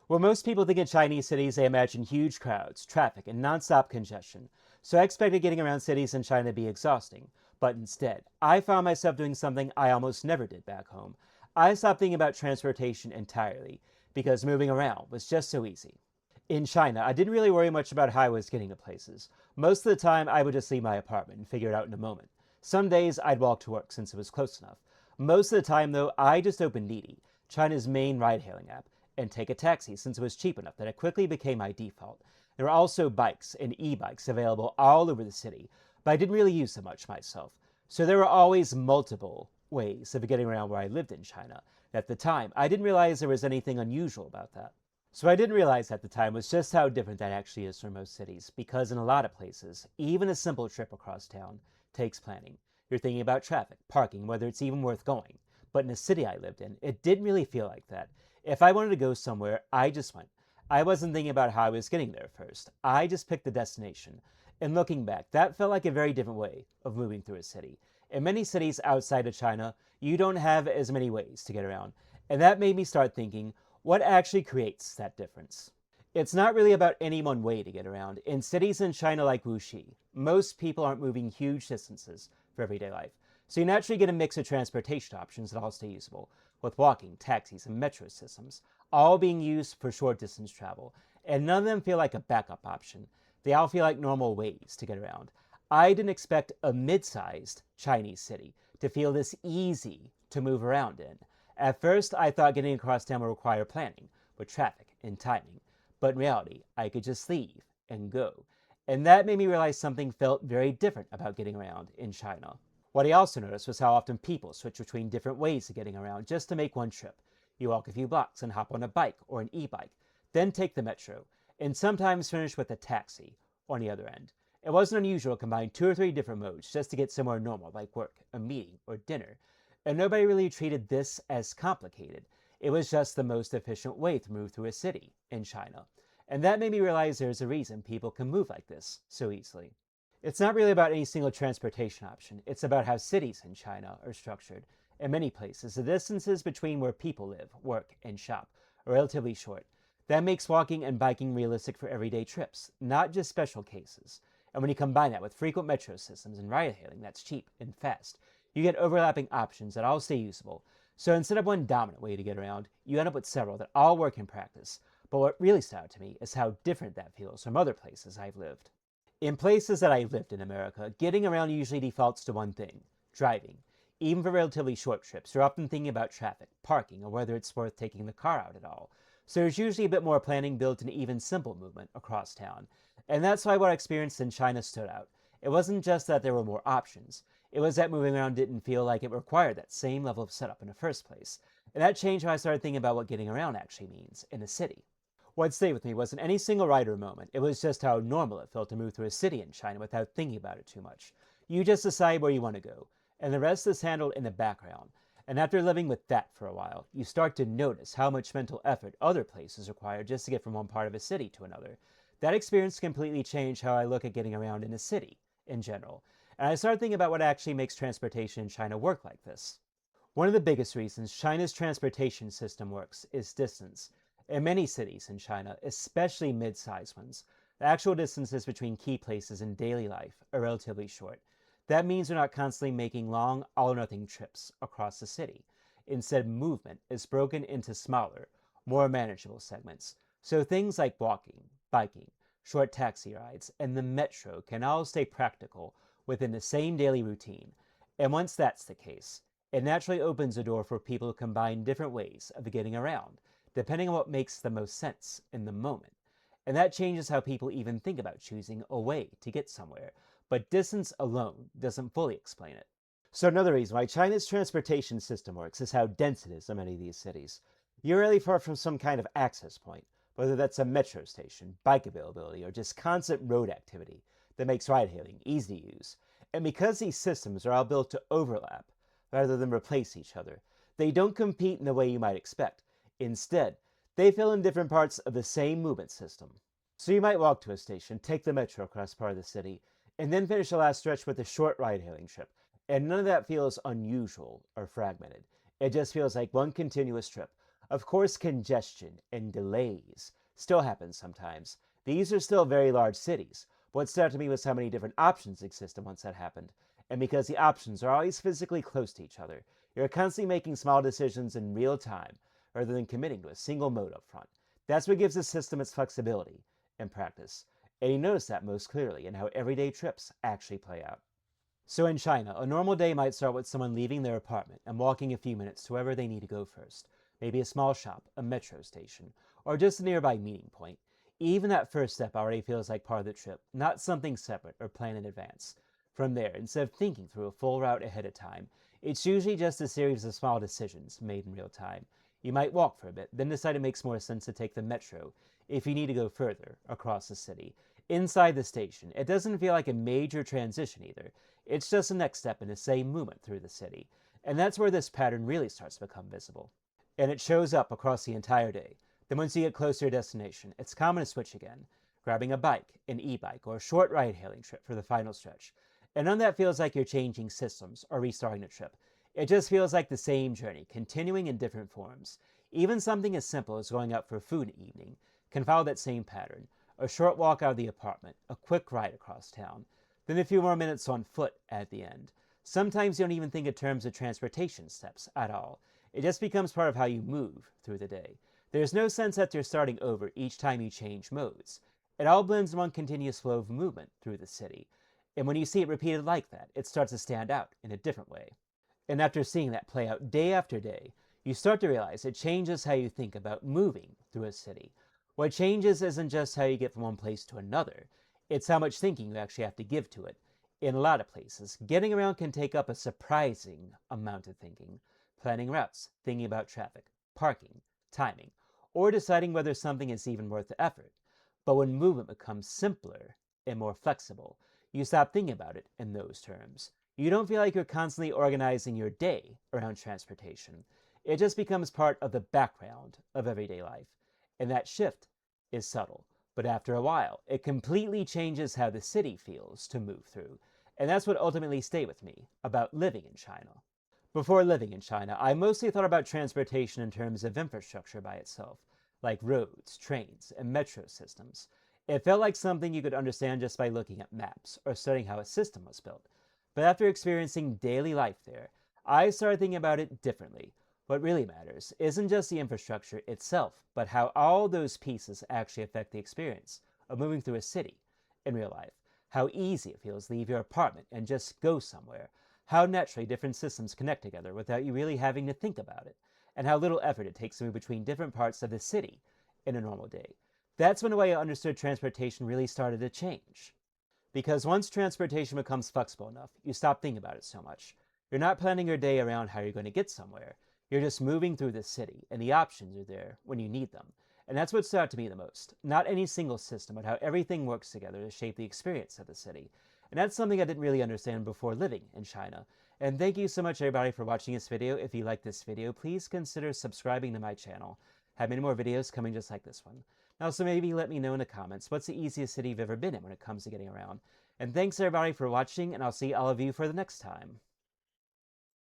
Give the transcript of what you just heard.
When most people think of Chinese cities, they imagine huge crowds, traffic, and nonstop congestion. So I expected getting around cities in China to be exhausting. But instead, I found myself doing something I almost never did back home. I stopped thinking about transportation entirely because moving around was just so easy. In China, I didn't really worry much about how I was getting to places. Most of the time, I would just leave my apartment and figure it out in a moment. Some days, I'd walk to work since it was close enough. Most of the time, though, I just opened DiDi, China's main ride-hailing app, and take a taxi since it was cheap enough that it quickly became my default. There were also bikes and e-bikes available all over the city, but I didn't really use them much myself. So there were always multiple ways of getting around where I lived in China. At the time, I didn't realize there was anything unusual about that. So I didn't realize at the time was just how different that actually is from most cities, because in a lot of places, even a simple trip across town takes planning. You're thinking about traffic, parking, whether it's even worth going. But in the city I lived in, it didn't really feel like that. If I wanted to go somewhere, I just went. I wasn't thinking about how I was getting there first. I just picked the destination. And looking back, that felt like a very different way of moving through a city. In many cities outside of China, you don't have as many ways to get around. And that made me start thinking, what actually creates that difference? It's not really about any one way to get around. In cities in China like Wuxi, most people aren't moving huge distances for everyday life. So you naturally get a mix of transportation options that all stay usable, with walking, taxis, and metro systems, all being used for short distance travel. And none of them feel like a backup option. They all feel like normal ways to get around. I didn't expect a mid-sized Chinese city to feel this easy to move around in. At first, I thought getting across town would require planning, with traffic and timing. But in reality, I could just leave and go. And that made me realize something felt very different about getting around in China. What I also noticed was how often people switch between different ways of getting around just to make one trip. You walk a few blocks and hop on a bike or an e-bike, then take the metro, and sometimes finish with a taxi on the other end. It wasn't unusual to combine 2 or 3 different modes just to get somewhere normal like work, a meeting, or dinner. And nobody really treated this as complicated. It was just the most efficient way to move through a city in China. And that made me realize there's a reason people can move like this so easily. It's not really about any single transportation option. It's about how cities in China are structured. In many places, the distances between where people live, work, and shop are relatively short. That makes walking and biking realistic for everyday trips, not just special cases. And when you combine that with frequent metro systems and ride-hailing that's cheap and fast, you get overlapping options that all stay usable. So instead of one dominant way to get around, you end up with several that all work in practice. But what really stood out to me is how different that feels from other places I've lived. In places that I've lived in America, getting around usually defaults to one thing: driving. Even for relatively short trips, you're often thinking about traffic, parking, or whether it's worth taking the car out at all. So there's usually a bit more planning built into even simple movement across town. And that's why what I experienced in China stood out. It wasn't just that there were more options. It was that moving around didn't feel like it required that same level of setup in the first place. And that changed how I started thinking about what getting around actually means in a city. What stayed with me wasn't any single ride or moment. It was just how normal it felt to move through a city in China without thinking about it too much. You just decide where you want to go, and the rest is handled in the background. And after living with that for a while, you start to notice how much mental effort other places require just to get from one part of a city to another. That experience completely changed how I look at getting around in a city in general. And I started thinking about what actually makes transportation in China work like this. One of the biggest reasons China's transportation system works is distance. In many cities in China, especially mid-sized ones, the actual distances between key places in daily life are relatively short. That means you're not constantly making long, all-or-nothing trips across the city. Instead, movement is broken into smaller, more manageable segments. So things like walking, biking, short taxi rides, and the metro can all stay practical within the same daily routine. And once that's the case, it naturally opens the door for people to combine different ways of getting around, depending on what makes the most sense in the moment. And that changes how people even think about choosing a way to get somewhere. But distance alone doesn't fully explain it. So another reason why China's transportation system works is how dense it is in many of these cities. You're really far from some kind of access point, whether that's a metro station, bike availability, or just constant road activity that makes ride-hailing easy to use. And because these systems are all built to overlap rather than replace each other, they don't compete in the way you might expect. Instead, they fill in different parts of the same movement system. So you might walk to a station, take the metro across part of the city, and then finish the last stretch with a short ride-hailing trip. And none of that feels unusual or fragmented. It just feels like one continuous trip, Of course, congestion and delays still happen sometimes. These are still very large cities. What stood out to me was how many different options existed once that happened. And because the options are always physically close to each other, you're constantly making small decisions in real time rather than committing to a single mode up front. That's what gives the system its flexibility in practice. And you notice that most clearly in how everyday trips actually play out. So in China, a normal day might start with someone leaving their apartment and walking a few minutes to wherever they need to go first. Maybe a small shop, a metro station, or just a nearby meeting point. Even that first step already feels like part of the trip, not something separate or planned in advance. From there, instead of thinking through a full route ahead of time, it's usually just a series of small decisions made in real time. You might walk for a bit, then decide it makes more sense to take the metro if you need to go further across the city. Inside the station, it doesn't feel like a major transition either. It's just the next step in the same movement through the city. And that's where this pattern really starts to become visible. And it shows up across the entire day. Then once you get close to your destination, it's common to switch again, grabbing a bike, an e-bike, or a short ride-hailing trip for the final stretch. And none of that feels like you're changing systems or restarting the trip. It just feels like the same journey, continuing in different forms. Even something as simple as going out for food in the evening can follow that same pattern. A short walk out of the apartment, a quick ride across town, then a few more minutes on foot at the end. Sometimes you don't even think in terms of transportation steps at all. It just becomes part of how you move through the day. There's no sense that you're starting over each time you change modes. It all blends in one continuous flow of movement through the city. And when you see it repeated like that, it starts to stand out in a different way. And after seeing that play out day after day, you start to realize it changes how you think about moving through a city. What changes isn't just how you get from one place to another, it's how much thinking you actually have to give to it. In a lot of places, getting around can take up a surprising amount of thinking. Planning routes, thinking about traffic, parking, timing, or deciding whether something is even worth the effort. But when movement becomes simpler and more flexible, you stop thinking about it in those terms. You don't feel like you're constantly organizing your day around transportation. It just becomes part of the background of everyday life. And that shift is subtle, but after a while, it completely changes how the city feels to move through. And that's what ultimately stayed with me about living in China. Before living in China, I mostly thought about transportation in terms of infrastructure by itself, like roads, trains, and metro systems. It felt like something you could understand just by looking at maps or studying how a system was built. But after experiencing daily life there, I started thinking about it differently. What really matters isn't just the infrastructure itself, but how all those pieces actually affect the experience of moving through a city in real life. How easy it feels to leave your apartment and just go somewhere. How naturally different systems connect together without you really having to think about it. And how little effort it takes to move between different parts of the city in a normal day. That's when the way I understood transportation really started to change. Because once transportation becomes flexible enough, you stop thinking about it so much. You're not planning your day around how you're going to get somewhere. You're just moving through the city, and the options are there when you need them. And that's what stood out to me the most. Not any single system, but how everything works together to shape the experience of the city. And that's something I didn't really understand before living in China. And thank you so much everybody for watching this video. If you like this video, please consider subscribing to my channel. I have many more videos coming just like this one. Also, maybe let me know in the comments, what's the easiest city you've ever been in when it comes to getting around? And thanks everybody for watching, and I'll see all of you for the next time.